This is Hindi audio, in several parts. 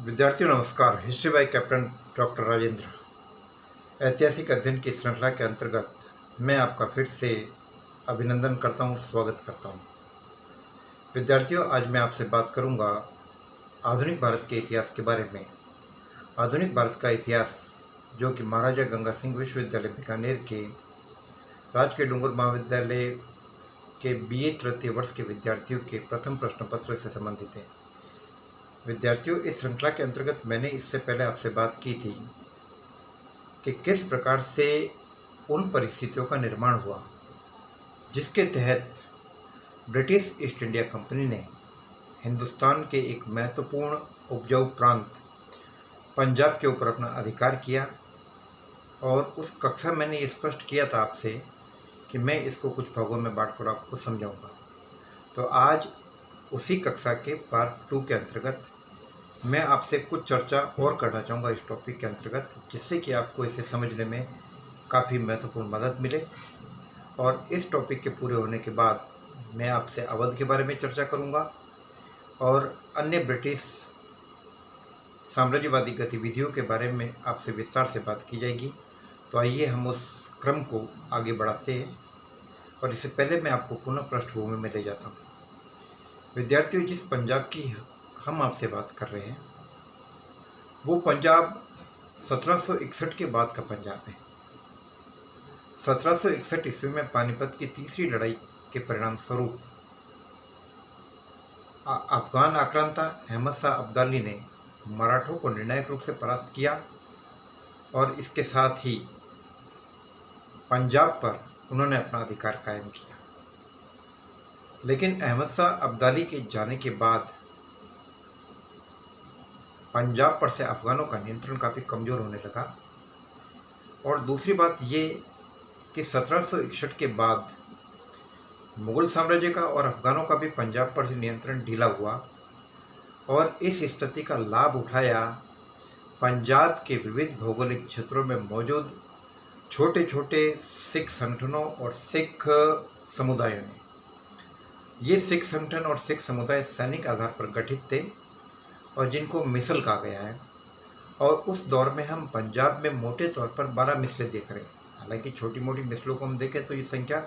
विद्यार्थियों नमस्कार। History by captain doctor Rajendra ऐतिहासिक अध्ययन की श्रृंखला के अंतर्गत मैं आपका फिर से अभिनंदन करता हूं, स्वागत करता हूं। विद्यार्थियों, आज मैं आपसे बात करूंगा आधुनिक भारत के इतिहास के बारे में। आधुनिक भारत का इतिहास जो कि महाराजा गंगा सिंह विश्वविद्यालय बीकानेर के राजकीय डूंगर महाविद्यालय के BA तृतीय वर्ष के विद्यार्थियों के प्रथम प्रश्न पत्र से संबंधित है। विद्यार्थियों, इस श्रृंखला के अंतर्गत मैंने इससे पहले आपसे बात की थी कि किस प्रकार से उन परिस्थितियों का निर्माण हुआ जिसके तहत ब्रिटिश ईस्ट इंडिया कंपनी ने हिंदुस्तान के एक महत्वपूर्ण उपजाऊ प्रांत पंजाब के ऊपर अपना अधिकार किया। और उस कक्षा मैंने ये स्पष्ट किया था आपसे कि मैं इसको कुछ भागों में बांटकर आपको समझाऊंगा। तो आज उसी कक्षा के पार्ट 2 के अंतर्गत मैं आपसे कुछ चर्चा और करना चाहूँगा इस टॉपिक के अंतर्गत, जिससे कि आपको इसे समझने में काफ़ी महत्वपूर्ण मदद मिले। और इस टॉपिक के पूरे होने के बाद मैं आपसे अवध के बारे में चर्चा करूँगा और अन्य ब्रिटिश साम्राज्यवादी गतिविधियों के बारे में आपसे विस्तार से बात की जाएगी। तो आइए हम उस क्रम को आगे बढ़ाते हैं। और इससे पहले मैं आपको पुनः पृष्ठभूमि में ले जाता हूँ। विद्यार्थियों, जिस पंजाब की हम आपसे बात कर रहे हैं वो पंजाब 1761 के बाद का पंजाब है। 1761 ईस्वी में पानीपत की तीसरी लड़ाई के परिणाम स्वरूप अफगान आक्रांता अहमद शाह अब्दाली ने मराठों को निर्णायक रूप से परास्त किया और इसके साथ ही पंजाब पर उन्होंने अपना अधिकार कायम किया। लेकिन अहमद शाह अब्दाली के जाने के बाद पंजाब पर से अफ़गानों का नियंत्रण काफ़ी कमज़ोर होने लगा। और दूसरी बात ये कि 1761 के बाद मुग़ल साम्राज्य का और अफ़गानों का भी पंजाब पर से नियंत्रण ढीला हुआ। और इस स्थिति का लाभ उठाया पंजाब के विविध भौगोलिक क्षेत्रों में मौजूद छोटे छोटे सिख संगठनों और सिख समुदायों ने। ये सिख संगठन और सिख समुदाय सैनिक आधार पर गठित थे और जिनको मिसल कहा गया है। और उस दौर में हम पंजाब में मोटे तौर पर 12 मिसलें देख रहे हैं। हालांकि छोटी मोटी मिसलों को हम देखें तो ये संख्या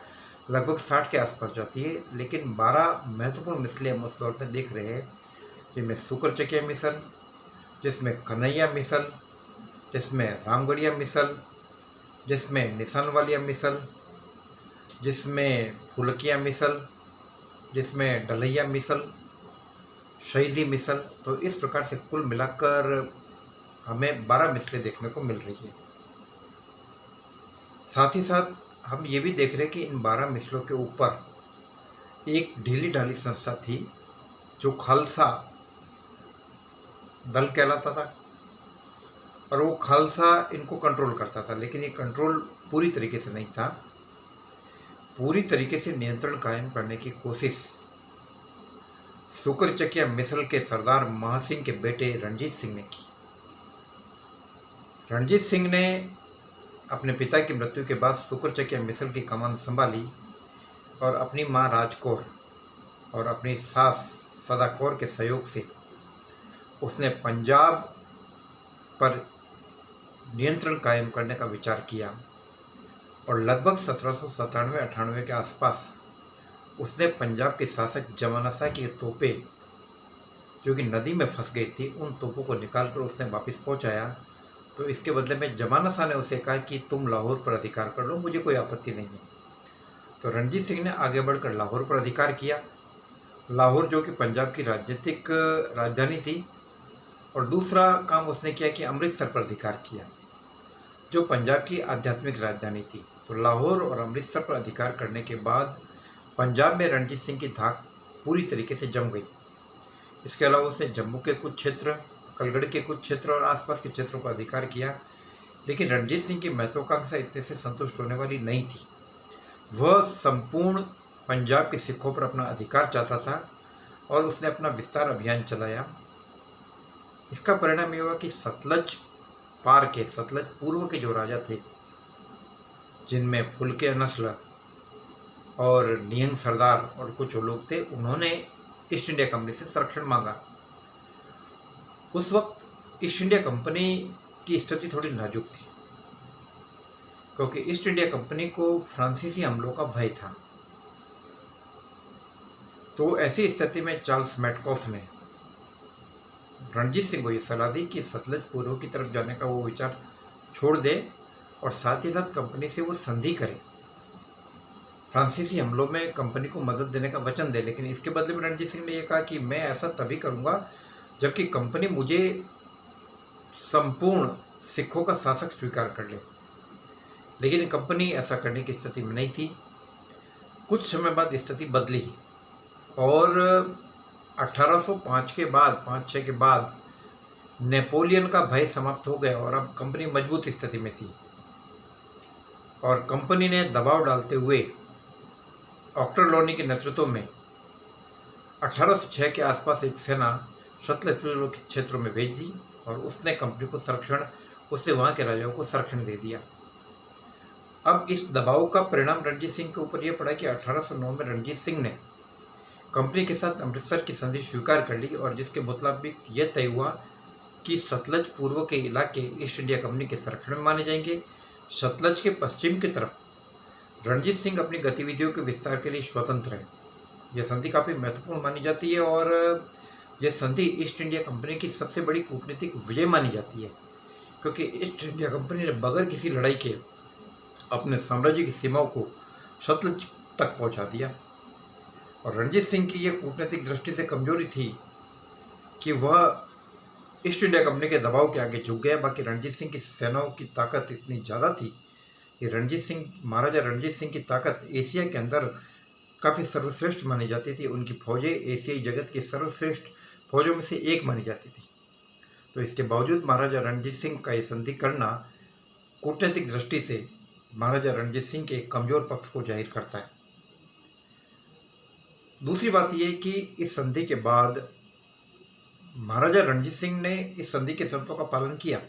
लगभग 60 के आसपास जाती है, लेकिन 12 महत्वपूर्ण मिसलें हम उस दौर में देख रहे हैं, जिनमें सुकरचकिया मिसल, जिसमें कन्हैया मिसल, जिसमें रामगढ़िया मिसल, जिसमें निशानवालिया मिसल, जिसमें फुलकिया मिसल, जिसमें डलैया मिसल, शहीदी मिसल। तो इस प्रकार से कुल मिलाकर हमें 12 मिसलें देखने को मिल रही है। साथ ही साथ हम ये भी देख रहे हैं कि इन 12 मिसलों के ऊपर एक ढीली ढाली संस्था थी जो खालसा दल कहलाता था। और वो खालसा इनको कंट्रोल करता था, लेकिन ये कंट्रोल पूरी तरीके से नहीं था। पूरी तरीके से नियंत्रण कायम करने की कोशिश सुकरचकिया मिसल के सरदार महासिंह के बेटे रणजीत सिंह ने की। रणजीत सिंह ने अपने पिता की मृत्यु के बाद सुकरचकिया मिसल की कमान संभाली और अपनी मां राजकौर और अपनी सास सदाकौर के सहयोग से उसने पंजाब पर नियंत्रण कायम करने का विचार किया। और लगभग 1797-98 के आसपास उसने पंजाब के शासक जमाना शाह की तोपें जो कि नदी में फंस गई थी, उन तोपों को निकालकर उसने वापस पहुंचाया। तो इसके बदले में जमाना शाह ने उसे कहा कि तुम लाहौर पर अधिकार कर लो, मुझे कोई आपत्ति नहीं है। तो रणजीत सिंह ने आगे बढ़कर लाहौर पर अधिकार किया। लाहौर जो कि पंजाब की राजनीतिक राजधानी थी। और दूसरा काम उसने किया कि अमृतसर पर अधिकार किया जो पंजाब की आध्यात्मिक राजधानी थी। तो लाहौर और अमृतसर पर अधिकार करने के बाद पंजाब में रणजीत सिंह की धाक पूरी तरीके से जम गई। इसके अलावा उसने जम्मू के कुछ क्षेत्र, कलगढ़ के कुछ क्षेत्र और आसपास के क्षेत्रों पर अधिकार किया। लेकिन रणजीत सिंह की महत्वाकांक्षा इतने से संतुष्ट होने वाली नहीं थी। वह संपूर्ण पंजाब के सिखों पर अपना अधिकार चाहता था और उसने अपना विस्तार अभियान चलाया। इसका परिणाम ये हुआ कि सतलज पार के, सतलज पूर्व के जो राजा थे, जिनमें फुलके नस्ल और निहंग सरदार और कुछ लोग थे, उन्होंने ईस्ट इंडिया कंपनी से संरक्षण मांगा। उस वक्त ईस्ट इंडिया कंपनी की स्थिति थोड़ी नाजुक थी, क्योंकि ईस्ट इंडिया कंपनी को फ्रांसीसी हमलों का भय था। तो ऐसी स्थिति में चार्ल्स मैटकॉफ ने रणजीत सिंह को ये सलाह दी कि सतलज पूर्व की तरफ जाने का वो विचार छोड़ दे और साथ ही साथ कंपनी से वो संधि करे, फ्रांसीसी हमलों में कंपनी को मदद देने का वचन दे। लेकिन इसके बदले में रणजीत सिंह ने यह कहा कि मैं ऐसा तभी करूंगा जबकि कंपनी मुझे संपूर्ण सिखों का शासक स्वीकार कर ले। लेकिन कंपनी ऐसा करने की स्थिति में नहीं थी। कुछ समय बाद स्थिति बदली और 1805 के बाद 5-6 के बाद नेपोलियन का भय समाप्त हो गया और अब कंपनी मजबूत स्थिति में थी। और कंपनी ने दबाव डालते हुए ऑक्टरलोनी के नेतृत्व में 1806 के आसपास एक सेना सतलज के क्षेत्रों में भेज दी और उसने कंपनी को संरक्षण, उससे वहाँ के राजाओं को संरक्षण दे दिया। अब इस दबाव का परिणाम रणजीत सिंह के ऊपर यह पड़ा कि 1809 में रणजीत सिंह ने कंपनी के साथ अमृतसर की संधि स्वीकार कर ली और जिसके मुताबिक यह तय हुआ कि सतलज पूर्व के इलाके ईस्ट इंडिया कंपनी के संरक्षण में माने जाएंगे। सतलज के पश्चिम की तरफ रणजीत सिंह अपनी गतिविधियों के विस्तार के लिए स्वतंत्र है। यह संधि काफ़ी महत्वपूर्ण मानी जाती है और यह संधि ईस्ट इंडिया कंपनी की सबसे बड़ी कूटनीतिक विजय मानी जाती है, क्योंकि ईस्ट इंडिया कंपनी ने बगैर किसी लड़ाई के अपने साम्राज्य की सीमाओं को सतलज तक पहुंचा दिया। और रणजीत सिंह की यह कूटनीतिक दृष्टि से कमजोरी थी कि वह ईस्ट इंडिया कंपनी के दबाव के आगे झुक गया। बाकी रणजीत सिंह की सेनाओं की ताकत इतनी ज़्यादा थी कि महाराजा रणजीत सिंह की ताकत एशिया के अंदर काफ़ी सर्वश्रेष्ठ मानी जाती थी। उनकी फौजें एशियाई जगत की सर्वश्रेष्ठ फौजों में से एक मानी जाती थी। तो इसके बावजूद महाराजा रणजीत सिंह का ये संधि करना कूटनीतिक दृष्टि से महाराजा रणजीत सिंह के कमजोर पक्ष को जाहिर करता है। दूसरी बात यह कि इस संधि के बाद महाराजा रणजीत सिंह ने इस संधि के शर्तों का पालन किया।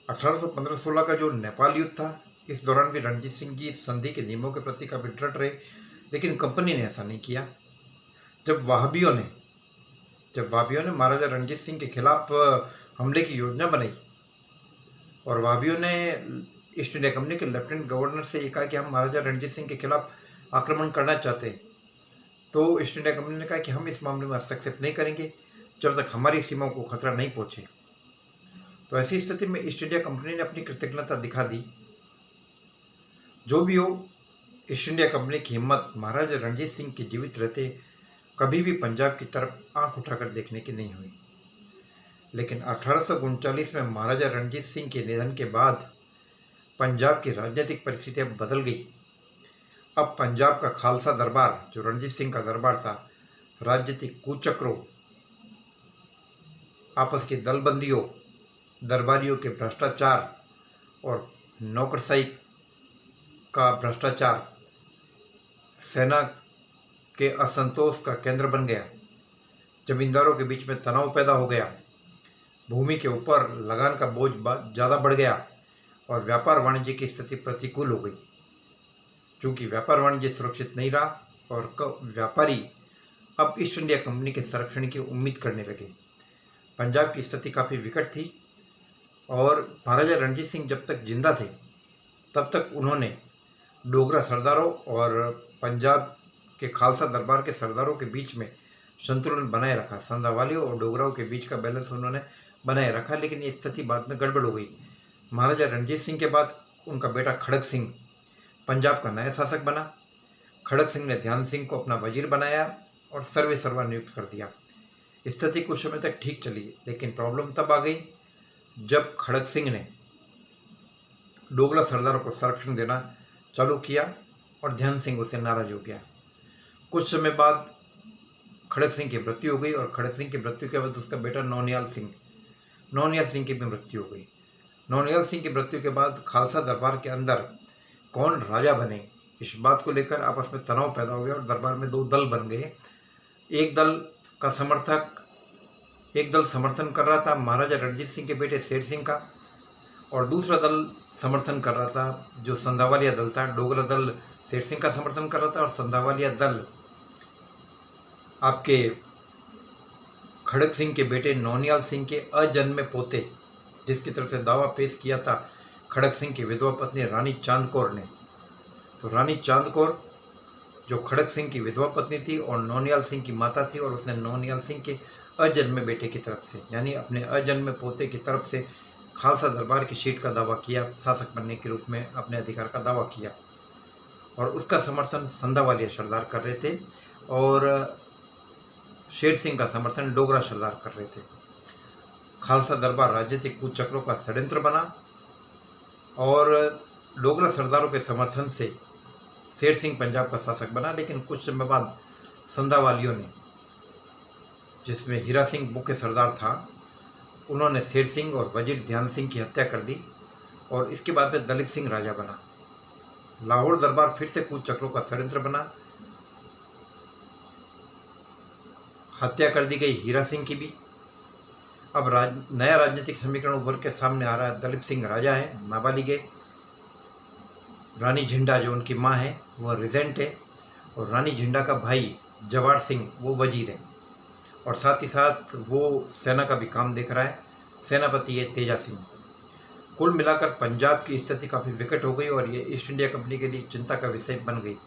1815-16 का जो नेपाल युद्ध था, इस दौरान भी रणजीत सिंह जी संधि के नियमों के प्रति काफी दृढ़ रहे, लेकिन कंपनी ने ऐसा नहीं किया। जब वहाबियों ने महाराजा रणजीत सिंह के खिलाफ हमले की योजना बनाई और वहाबियों ने ईस्ट इंडिया कंपनी के लेफ्टिनेंट गवर्नर से ये कहा कि हम महाराजा रणजीत सिंह के खिलाफ आक्रमण करना चाहते हैं, तो ईस्ट इंडिया कंपनी ने कहा कि हम इस मामले में हस्तक्षेप नहीं करेंगे जब तक हमारी सीमाओं को खतरा नहीं पहुंचे। तो ऐसी स्थिति में ईस्ट इंडिया कंपनी ने अपनी कृतज्ञता दिखा दी। जो भी हो, ईस्ट इंडिया कंपनी की हिम्मत महाराजा रणजीत सिंह के जीवित रहते कभी भी पंजाब की तरफ आंख उठाकर देखने की नहीं हुई। लेकिन 1839 में महाराजा रणजीत सिंह के निधन के बाद पंजाब की राजनीतिक परिस्थितियां बदल गई। अब पंजाब का खालसा दरबार, जो रणजीत सिंह का दरबार था, राजनीतिक कुचक्रों, आपस की दलबंदियों, दरबारियों के भ्रष्टाचार और नौकरशाही का भ्रष्टाचार सेना के असंतोष का केंद्र बन गया। जमींदारों के बीच में तनाव पैदा हो गया, भूमि के ऊपर लगान का बोझ ज़्यादा बढ़ गया और व्यापार वाणिज्य की स्थिति प्रतिकूल हो गई। चूँकि व्यापार वाणिज्य सुरक्षित नहीं रहा और व्यापारी अब ईस्ट इंडिया कंपनी के संरक्षण की उम्मीद करने लगे। पंजाब की स्थिति काफ़ी विकट थी और महाराजा रणजीत सिंह जब तक जिंदा थे तब तक उन्होंने डोगरा सरदारों और पंजाब के खालसा दरबार के सरदारों के बीच में संतुलन बनाए रखा। संधावालियों और डोगराओं के बीच का बैलेंस उन्होंने बनाए रखा, लेकिन ये स्थिति बाद में गड़बड़ हो गई। महाराजा रणजीत सिंह के बाद उनका बेटा खड़क सिंह पंजाब का नया शासक बना। खड़क सिंह ने ध्यान सिंह को अपना वजीर बनाया और सर्वे सर्वा नियुक्त कर दिया। स्थिति कुछ समय तक ठीक चली, लेकिन प्रॉब्लम तब आ गई जब खड़क सिंह ने डोगरा सरदारों को संरक्षण देना चालू किया और ध्यान सिंह उससे नाराज हो गया। कुछ समय बाद खड़क सिंह की मृत्यु हो गई और खड़क सिंह की मृत्यु के बाद उसका बेटा नौनियाल सिंह की भी मृत्यु हो गई। नौनियाल सिंह की मृत्यु के बाद खालसा दरबार के अंदर कौन राजा बने, इस बात को लेकर आपस में तनाव पैदा हो गया और दरबार में दो दल बन गए। एक दल समर्थन कर रहा था महाराजा रणजीत सिंह के बेटे शेर सिंह का और दूसरा दल समर्थन कर रहा था जो संधावालिया दल था। डोगरा दल शेर सिंह का समर्थन कर रहा था और संधावालिया दल आपके खड़ग सिंह के बेटे नौनियाल सिंह के अजन्मे पोते, जिसकी तरफ से दावा पेश किया था खड़ग सिंह की विधवा पत्नी रानी चांद कौर ने। तो रानी चांद कौर जो खड़ग सिंह की विधवा पत्नी थी और नौनियाल सिंह की माता थी, और उसने नौनियाल सिंह के अजन्मे बेटे की तरफ से यानी अपने अजन्मे पोते की तरफ से खालसा दरबार की सीट का दावा किया, शासक बनने के रूप में अपने अधिकार का दावा किया। और उसका समर्थन संधावालिया सरदार कर रहे थे और शेर सिंह का समर्थन डोगरा सरदार कर रहे थे। खालसा दरबार राजनीतिक कुचक्रों का षड्यंत्र बना और डोगरा सरदारों के समर्थन से शेर सिंह पंजाब का शासक बना। लेकिन कुछ समय बाद संधावालियों ने, जिसमें हीरा सिंह मुख्य सरदार था, उन्होंने शेर सिंह और वजीर ध्यान सिंह की हत्या कर दी और इसके बाद में दलीप सिंह राजा बना। लाहौर दरबार फिर से कुचक्रों का षड्यंत्र बना, हत्या कर दी गई हीरा सिंह की भी। अब नया राजनीतिक समीकरण उभर के सामने आ रहा है। दलीप सिंह राजा है, नाबालिग है, रानी झिंडा जो उनकी माँ है वो रिजेंट है, और रानी झिंडा का भाई जवार सिंह वो वजीर है, और साथ ही साथ वो सेना का भी काम देख रहा है। सेनापति है तेजा सिंह। कुल मिलाकर पंजाब की स्थिति काफ़ी विकट हो गई और ये ईस्ट इंडिया कंपनी के लिए चिंता का विषय बन गई।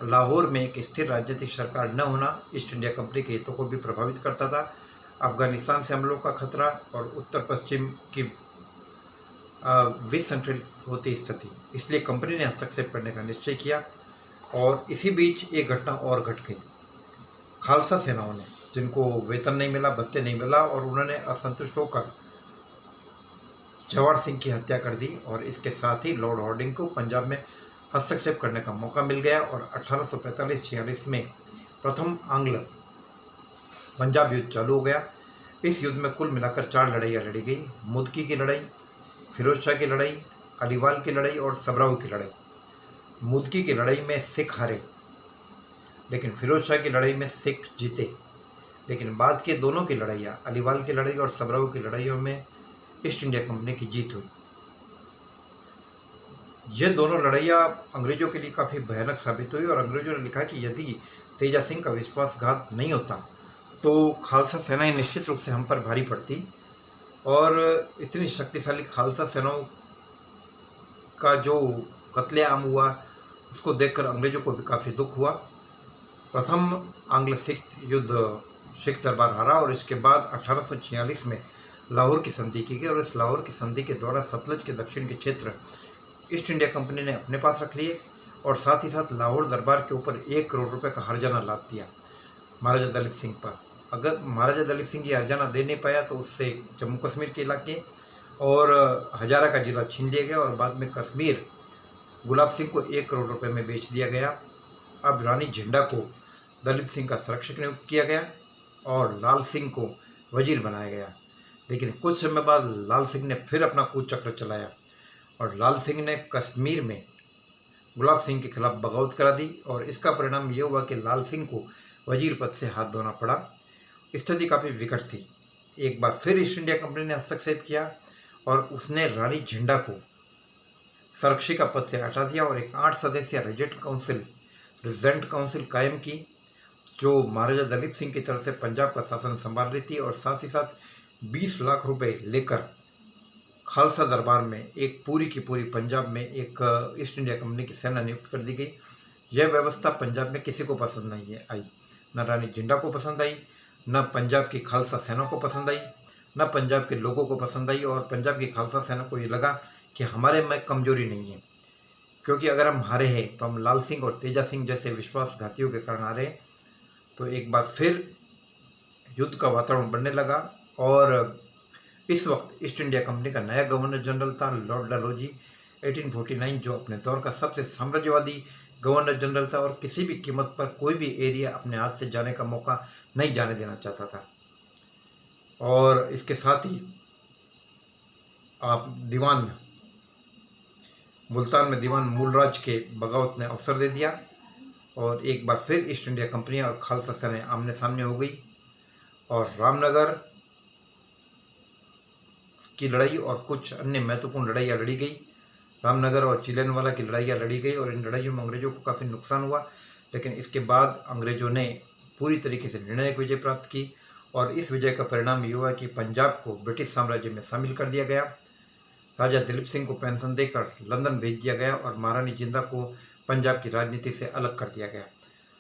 लाहौर में एक स्थिर राजनीतिक सरकार न होना ईस्ट इंडिया कंपनी के हितों को भी प्रभावित करता था। अफगानिस्तान से हमलों का खतरा और उत्तर पश्चिम की विसंगठित होती स्थिति, इसलिए कंपनी ने हस्तक्षेप करने का निश्चय किया। और इसी बीच एक घटना और घट गई। खालसा सेनाओं ने, जिनको वेतन नहीं मिला, भत्ते नहीं मिला, और उन्होंने असंतुष्ट होकर जवाहर सिंह की हत्या कर दी और इसके साथ ही लॉर्ड हार्डिंग को पंजाब में हस्तक्षेप करने का मौका मिल गया और 1845-46 में प्रथम आंग्ल पंजाब युद्ध चालू हो गया। इस युद्ध में कुल मिलाकर 4 लड़ाइयाँ लड़ी गई। मुदकी की लड़ाई, फिरोज शाह की लड़ाई, अलीवाल की लड़ाई और सबराऊ की लड़ाई। मुदकी की लड़ाई में सिख हारे, लेकिन फिरोज शाह की लड़ाई में सिख जीते। लेकिन बाद के दोनों की लड़ाइयाँ, अलीवाल की लड़ाई और सबराऊ की लड़ाइयों में ईस्ट इंडिया कंपनी की जीत हुई। ये दोनों लड़ाइयाँ अंग्रेजों के लिए काफ़ी भयानक साबित हुई और अंग्रेजों ने लिखा कि यदि तेजा सिंह का विश्वासघात नहीं होता तो खालसा सेनाएं निश्चित रूप से हम पर भारी पड़ती। और इतनी शक्तिशाली खालसा सेनाओं का जो कत्लेआम हुआ उसको देखकर अंग्रेजों को भी काफ़ी दुख हुआ। प्रथम आंग्ल सिख युद्ध सिख दरबार हारा और इसके बाद 1846 में लाहौर की संधि की गई और इस लाहौर की संधि के द्वारा सतलज के दक्षिण के क्षेत्र ईस्ट इंडिया कंपनी ने अपने पास रख लिए और साथ ही साथ लाहौर दरबार के ऊपर 1 करोड़ रुपए का हर्जाना लाद दिया महाराजा दलीप सिंह पर। अगर महाराजा दलीप सिंह ये हर्जाना दे नहीं पाया तो उससे जम्मू कश्मीर के इलाके और हजारा का जिला छीन लिया गया और बाद में कश्मीर गुलाब सिंह को 1 करोड़ रुपए में बेच दिया गया। अब रानी झिंडा को दलीप सिंह का संरक्षक नियुक्त किया गया और लाल सिंह को वजीर बनाया गया। लेकिन कुछ समय बाद लाल सिंह ने फिर अपना कूचक्र चलाया और लाल सिंह ने कश्मीर में गुलाब सिंह के खिलाफ बगावत करा दी और इसका परिणाम ये हुआ कि लाल सिंह को वजीर पद से हाथ धोना पड़ा। स्थिति काफ़ी विकट थी। एक बार फिर ईस्ट इंडिया कंपनी ने हस्तक्षेप किया और उसने रानी झिंडा को संरक्षिका पद से हटा दिया और एक 8 सदस्यीय रेजिडेंट काउंसिल कायम की जो महाराजा दलीप सिंह की तरफ से पंजाब का शासन संभाल रही थी और साथ ही साथ 20 लाख रुपए लेकर खालसा दरबार में एक पूरी की पूरी पंजाब में एक ईस्ट इंडिया कंपनी की सेना नियुक्त कर दी गई। यह व्यवस्था पंजाब में किसी को पसंद नहीं आई, न रानी झिंडा को पसंद आई, न पंजाब की खालसा सेना को पसंद आई, न पंजाब के लोगों को पसंद आई। और पंजाब की खालसा सेना को ये लगा कि हमारे में कमजोरी नहीं है, क्योंकि अगर हम हारे हैं तो हम लाल सिंह और तेजा सिंह जैसे विश्वासघातियों के कारण हारे। तो एक बार फिर युद्ध का वातावरण बनने लगा और इस वक्त ईस्ट इंडिया कंपनी का नया गवर्नर जनरल था लॉर्ड डलहौजी 1849, जो अपने दौर का सबसे साम्राज्यवादी गवर्नर जनरल था और किसी भी कीमत पर कोई भी एरिया अपने हाथ से जाने का मौका नहीं जाने देना चाहता था। और इसके साथ ही आप दीवान मुल्तान में दीवान मूलराज के बगावत ने अवसर दे दिया और एक बार फिर ईस्ट इंडिया कंपनी और खालसा सेना आमने सामने हो गई और रामनगर की लड़ाई और कुछ अन्य महत्वपूर्ण लड़ाइयाँ लड़ी गई। रामनगर और चिलेनवाला की लड़ाइयाँ लड़ी गई और इन लड़ाइयों में अंग्रेजों को काफ़ी नुकसान हुआ, लेकिन इसके बाद अंग्रेजों ने पूरी तरीके से निर्णायक विजय प्राप्त की और इस विजय का परिणाम ये हुआ कि पंजाब को ब्रिटिश साम्राज्य में शामिल कर दिया गया। राजा दिलीप सिंह को पेंशन देकर लंदन भेज दिया गया और महारानी जिंदा को पंजाब की राजनीति से अलग कर दिया गया।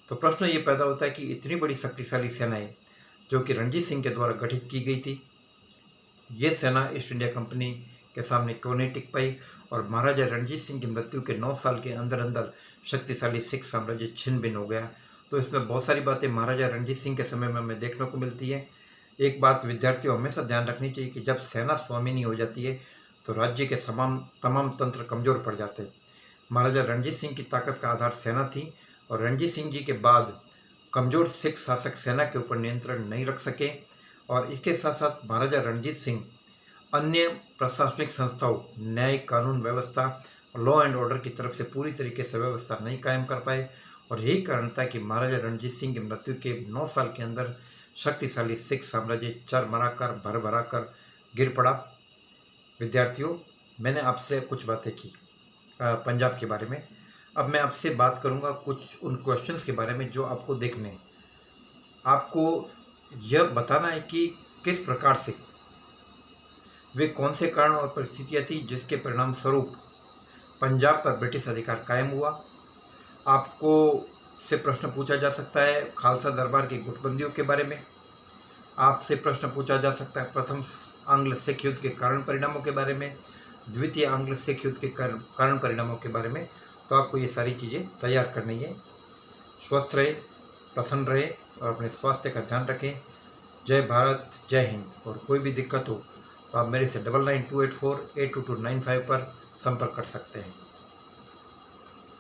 तो प्रश्न ये पैदा होता है कि इतनी बड़ी शक्तिशाली सेनाएं जो कि रणजीत सिंह के द्वारा गठित की गई थी, ये सेना ईस्ट इंडिया कंपनी के सामने क्यों नहीं टिक पाई और महाराजा रणजीत सिंह की मृत्यु के 9 साल के अंदर अंदर शक्तिशाली सिख साम्राज्य छिन्न भिन्न हो गया। तो इसमें बहुत सारी बातें महाराजा रणजीत सिंह के समय में हमें देखने को मिलती है। एक बात विद्यार्थियों हमेशा ध्यान रखनी चाहिए कि जब सेना स्वामिनी हो जाती है तो राज्य के तमाम तंत्र कमज़ोर पड़ जाते हैं। महाराजा रणजीत सिंह की ताकत का आधार सेना थी और रणजीत सिंह जी के बाद कमज़ोर सिख शासक सेना के ऊपर नियंत्रण नहीं रख सके और इसके साथ साथ महाराजा रणजीत सिंह अन्य प्रशासनिक संस्थाओं, न्याय, कानून व्यवस्था, लॉ एंड ऑर्डर की तरफ से पूरी तरीके से व्यवस्था नहीं कायम कर पाए और यही कारण था कि महाराजा रणजीत सिंह की मृत्यु के 9 साल के अंदर शक्तिशाली सिख साम्राज्य चरमरा कर भर कर गिर पड़ा। विद्यार्थियों, मैंने आपसे कुछ बातें की पंजाब के बारे में। अब मैं आपसे बात करूंगा कुछ उन क्वेश्चंस के बारे में जो आपको देखने हैं। आपको यह बताना है कि किस प्रकार से वे कौन से कारण और परिस्थितियाँ थी जिसके परिणाम स्वरूप पंजाब पर ब्रिटिश अधिकार कायम हुआ। आपको से प्रश्न पूछा जा सकता है खालसा दरबार की गुटबंदियों के बारे में। आपसे प्रश्न पूछा जा सकता है प्रथम आंग्ल सिख युद्ध के कारण परिणामों के बारे में, द्वितीय आंग्ल सिख युद्ध के कारण परिणामों के बारे में। तो आपको ये सारी चीज़ें तैयार करनी है। स्वस्थ रहे, प्रसन्न रहे और अपने स्वास्थ्य का ध्यान रखें। जय भारत, जय हिंद। और कोई भी दिक्कत हो तो आप मेरे से 9928482295 पर संपर्क कर सकते हैं।